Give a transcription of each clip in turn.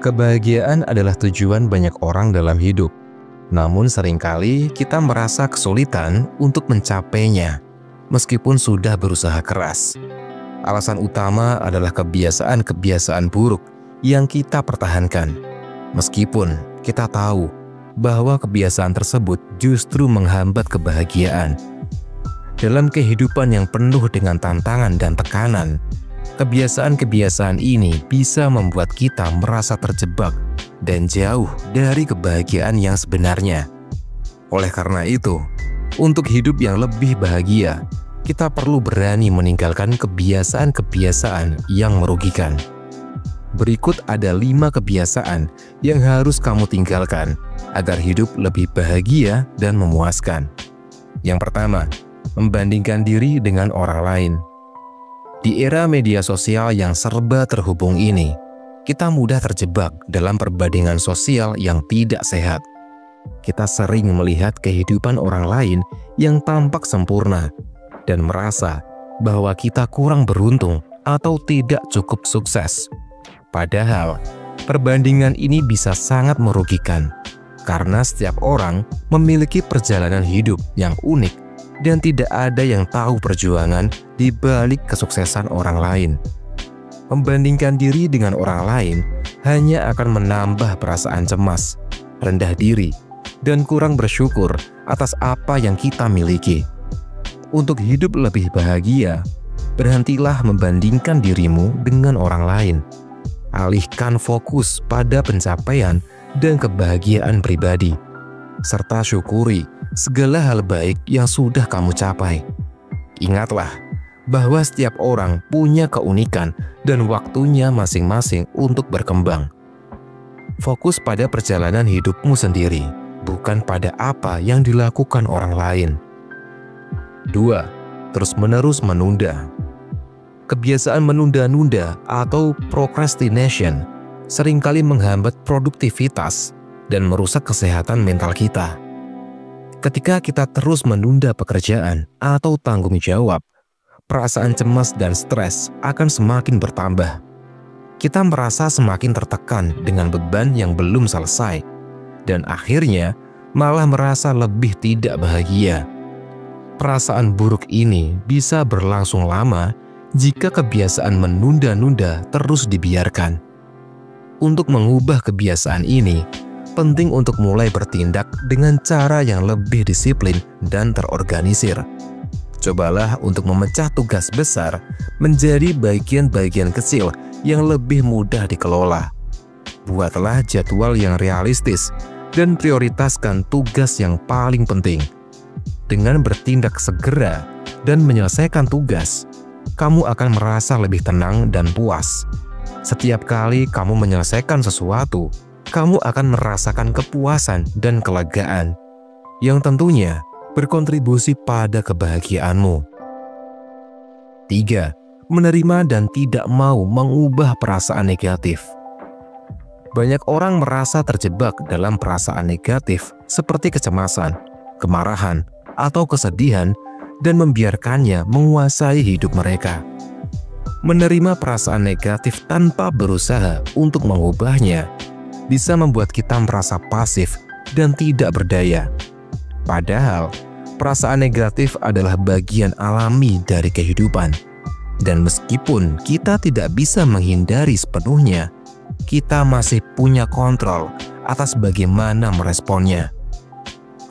Kebahagiaan adalah tujuan banyak orang dalam hidup. Namun seringkali kita merasa kesulitan untuk mencapainya, meskipun sudah berusaha keras. Alasan utama adalah kebiasaan-kebiasaan buruk yang kita pertahankan. Meskipun kita tahu bahwa kebiasaan tersebut justru menghambat kebahagiaan. Dalam kehidupan yang penuh dengan tantangan dan tekanan, kebiasaan-kebiasaan ini bisa membuat kita merasa terjebak dan jauh dari kebahagiaan yang sebenarnya. Oleh karena itu, untuk hidup yang lebih bahagia, kita perlu berani meninggalkan kebiasaan-kebiasaan yang merugikan. Berikut ada 5 kebiasaan yang harus kamu tinggalkan agar hidup lebih bahagia dan memuaskan. Yang pertama, membandingkan diri dengan orang lain. Di era media sosial yang serba terhubung ini, kita mudah terjebak dalam perbandingan sosial yang tidak sehat. Kita sering melihat kehidupan orang lain yang tampak sempurna dan merasa bahwa kita kurang beruntung atau tidak cukup sukses. Padahal, perbandingan ini bisa sangat merugikan karena setiap orang memiliki perjalanan hidup yang unik dan tidak ada yang tahu perjuangan di balik kesuksesan orang lain. Membandingkan diri dengan orang lain hanya akan menambah perasaan cemas, rendah diri, dan kurang bersyukur atas apa yang kita miliki. Untuk hidup lebih bahagia, berhentilah membandingkan dirimu dengan orang lain. Alihkan fokus pada pencapaian dan kebahagiaan pribadi, serta syukuri segala hal baik yang sudah kamu capai. Ingatlah bahwa setiap orang punya keunikan dan waktunya masing-masing untuk berkembang. Fokus pada perjalanan hidupmu sendiri, bukan pada apa yang dilakukan orang lain. 2. Terus-menerus menunda. Kebiasaan menunda-nunda atau procrastination seringkali menghambat produktivitas dan merusak kesehatan mental kita. Ketika kita terus menunda pekerjaan atau tanggung jawab, perasaan cemas dan stres akan semakin bertambah. Kita merasa semakin tertekan dengan beban yang belum selesai, dan akhirnya malah merasa lebih tidak bahagia. Perasaan buruk ini bisa berlangsung lama jika kebiasaan menunda-nunda terus dibiarkan. Untuk mengubah kebiasaan ini, penting untuk mulai bertindak dengan cara yang lebih disiplin dan terorganisir. Cobalah untuk memecah tugas besar menjadi bagian-bagian kecil yang lebih mudah dikelola. Buatlah jadwal yang realistis dan prioritaskan tugas yang paling penting. Dengan bertindak segera dan menyelesaikan tugas, kamu akan merasa lebih tenang dan puas. Setiap kali kamu menyelesaikan sesuatu, kamu akan merasakan kepuasan dan kelegaan yang tentunya berkontribusi pada kebahagiaanmu. 3. Menerima dan tidak mau mengubah perasaan negatif. Banyak orang merasa terjebak dalam perasaan negatif seperti kecemasan, kemarahan, atau kesedihan dan membiarkannya menguasai hidup mereka. Menerima perasaan negatif tanpa berusaha untuk mengubahnya bisa membuat kita merasa pasif dan tidak berdaya. Padahal, perasaan negatif adalah bagian alami dari kehidupan. Dan meskipun kita tidak bisa menghindari sepenuhnya, kita masih punya kontrol atas bagaimana meresponnya.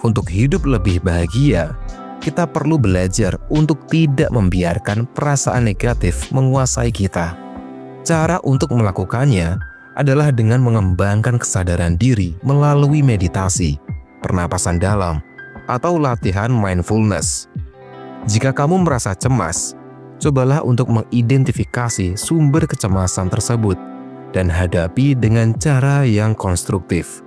Untuk hidup lebih bahagia, kita perlu belajar untuk tidak membiarkan perasaan negatif menguasai kita. Cara untuk melakukannya adalah dengan mengembangkan kesadaran diri melalui meditasi, pernapasan dalam, atau latihan mindfulness. Jika kamu merasa cemas, cobalah untuk mengidentifikasi sumber kecemasan tersebut dan hadapi dengan cara yang konstruktif.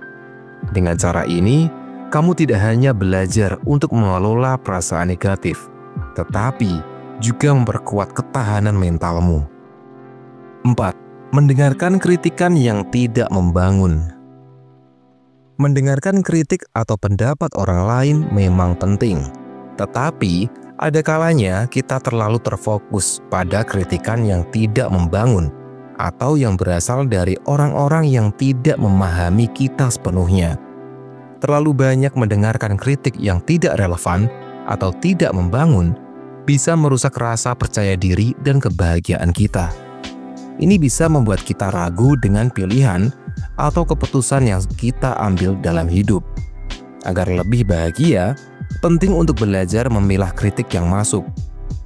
Dengan cara ini, kamu tidak hanya belajar untuk mengelola perasaan negatif, tetapi juga memperkuat ketahanan mentalmu. 4. Mendengarkan kritikan yang tidak membangun. Mendengarkan kritik atau pendapat orang lain memang penting, tetapi ada kalanya kita terlalu terfokus pada kritikan yang tidak membangun atau yang berasal dari orang-orang yang tidak memahami kita sepenuhnya. Terlalu banyak mendengarkan kritik yang tidak relevan atau tidak membangun bisa merusak rasa percaya diri dan kebahagiaan kita. Ini bisa membuat kita ragu dengan pilihan atau keputusan yang kita ambil dalam hidup. Agar lebih bahagia, penting untuk belajar memilah kritik yang masuk,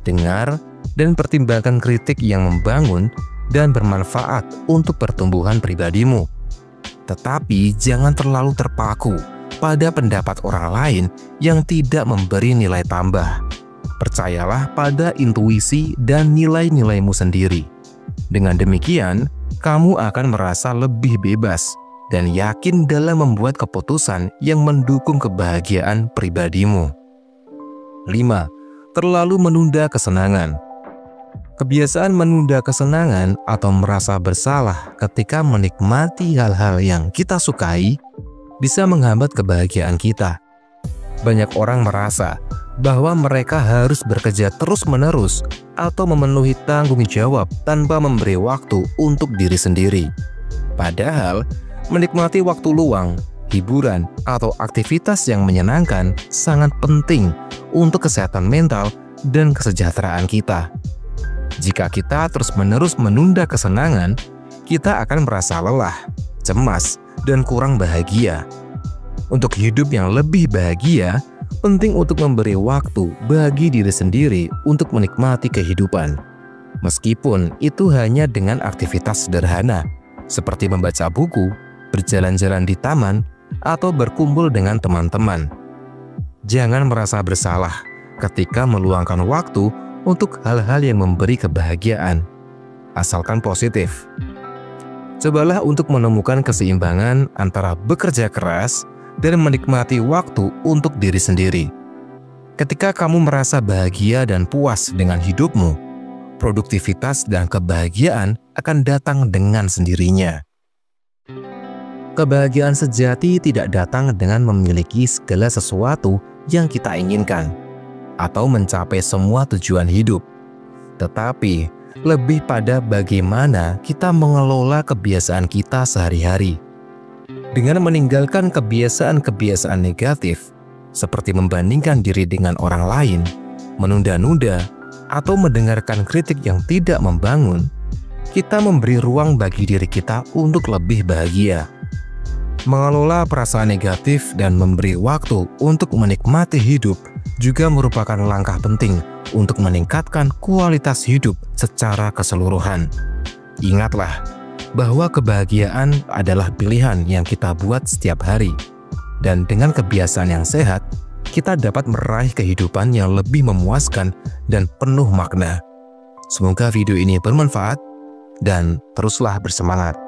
dengar, dan pertimbangkan kritik yang membangun dan bermanfaat untuk pertumbuhan pribadimu. Tetapi jangan terlalu terpaku pada pendapat orang lain yang tidak memberi nilai tambah. Percayalah pada intuisi dan nilai-nilaimu sendiri. Dengan demikian, kamu akan merasa lebih bebas dan yakin dalam membuat keputusan yang mendukung kebahagiaan pribadimu. 5. Terlalu menunda kesenangan. Kebiasaan menunda kesenangan atau merasa bersalah ketika menikmati hal-hal yang kita sukai bisa menghambat kebahagiaan kita. Banyak orang merasa bahwa mereka harus bekerja terus-menerus atau memenuhi tanggung jawab tanpa memberi waktu untuk diri sendiri. Padahal, menikmati waktu luang, hiburan, atau aktivitas yang menyenangkan sangat penting untuk kesehatan mental dan kesejahteraan kita. Jika kita terus-menerus menunda kesenangan, kita akan merasa lelah, cemas, dan kurang bahagia. Untuk hidup yang lebih bahagia, penting untuk memberi waktu bagi diri sendiri untuk menikmati kehidupan. Meskipun itu hanya dengan aktivitas sederhana, seperti membaca buku, berjalan-jalan di taman, atau berkumpul dengan teman-teman. Jangan merasa bersalah ketika meluangkan waktu untuk hal-hal yang memberi kebahagiaan, asalkan positif. Cobalah untuk menemukan keseimbangan antara bekerja keras dan menikmati waktu untuk diri sendiri. Ketika kamu merasa bahagia dan puas dengan hidupmu, produktivitas dan kebahagiaan akan datang dengan sendirinya. Kebahagiaan sejati tidak datang dengan memiliki segala sesuatu yang kita inginkan atau mencapai semua tujuan hidup, tetapi lebih pada bagaimana kita mengelola kebiasaan kita sehari-hari. Dengan meninggalkan kebiasaan-kebiasaan negatif, seperti membandingkan diri dengan orang lain, menunda-nunda, atau mendengarkan kritik yang tidak membangun, kita memberi ruang bagi diri kita untuk lebih bahagia. Mengelola perasaan negatif dan memberi waktu untuk menikmati hidup juga merupakan langkah penting untuk meningkatkan kualitas hidup secara keseluruhan. Ingatlah bahwa kebahagiaan adalah pilihan yang kita buat setiap hari. Dan dengan kebiasaan yang sehat, kita dapat meraih kehidupan yang lebih memuaskan dan penuh makna. Semoga video ini bermanfaat dan teruslah bersemangat.